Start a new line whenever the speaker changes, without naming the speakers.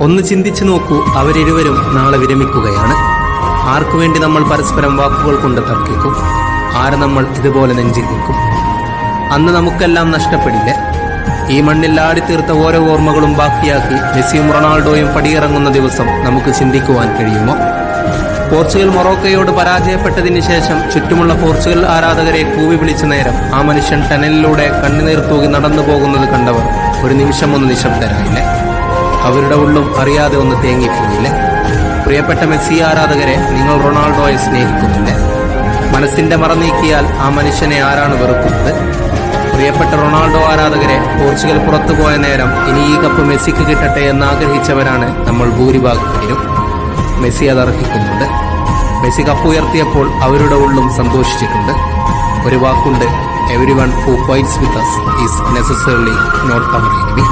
ഒന്ന് ചിന്തിച്ചു നോക്കൂ, അവരിരുവരും നാളെ വിരമിക്കുകയാണ്. ആർക്കു വേണ്ടി നമ്മൾ പരസ്പരം വാക്കുകൾ കൊണ്ട് തർക്കിക്കും? ആര് നമ്മൾ ഇതുപോലെ നെഞ്ചിൽ നിൽക്കും? അന്ന് നമുക്കെല്ലാം നഷ്ടപ്പെടില്ലേ? ഈ മണ്ണിൽ ആടിത്തീർത്ത ഓരോ ഓർമ്മകളും ബാക്കിയാക്കി മെസ്സിയും റൊണാൾഡോയും പടിയിറങ്ങുന്ന ദിവസം നമുക്ക് ചിന്തിക്കുവാൻ കഴിയുമോ? പോർച്ചുഗൽ മൊറോക്കയോട് പരാജയപ്പെട്ടതിന് ശേഷം ചുറ്റുമുള്ള പോർച്ചുഗൽ ആരാധകരെ കൂവി വിളിച്ച നേരം ആ മനുഷ്യൻ ടനലിലൂടെ കണ്ണുനീർ തൂകി നടന്നു പോകുന്നത് കണ്ടവർ ഒരു നിമിഷം ഒന്ന് നിശബ്ദരായില്ലേ? അവരുടെ ഉള്ളും അറിയാതെ ഒന്ന് തേങ്ങിപ്പോയില്ലേ? പ്രിയപ്പെട്ട മെസ്സി ആരാധകരെ, നിങ്ങൾ റൊണാൾഡോയെ സ്നേഹിക്കുന്നില്ലേ? മനസ്സിന്റെ മറ നീക്കിയാൽ ആ മനുഷ്യനെ ആരാണ് വെറുക്കുന്നത്? പ്രിയപ്പെട്ട റൊണാൾഡോ ആരാധകരെ, പോർച്ചുഗൽ പുറത്തുപോയ നേരം ഇനി ഈ കപ്പ് മെസ്സിക്ക് കിട്ടട്ടെ എന്ന് ആഗ്രഹിച്ചവരാണ് നമ്മൾ ഭൂരിഭാഗം പേരും. മെസ്സി അത് അർഹിക്കുന്നുണ്ട്. മെസ്സി കപ്പ് ഉയർത്തിയപ്പോൾ അവരുടെ ഉള്ളും സന്തോഷിച്ചിട്ടുണ്ട്. ഒരു വാക്കുണ്ട്, everyone who fights with us is necessarily not our enemy.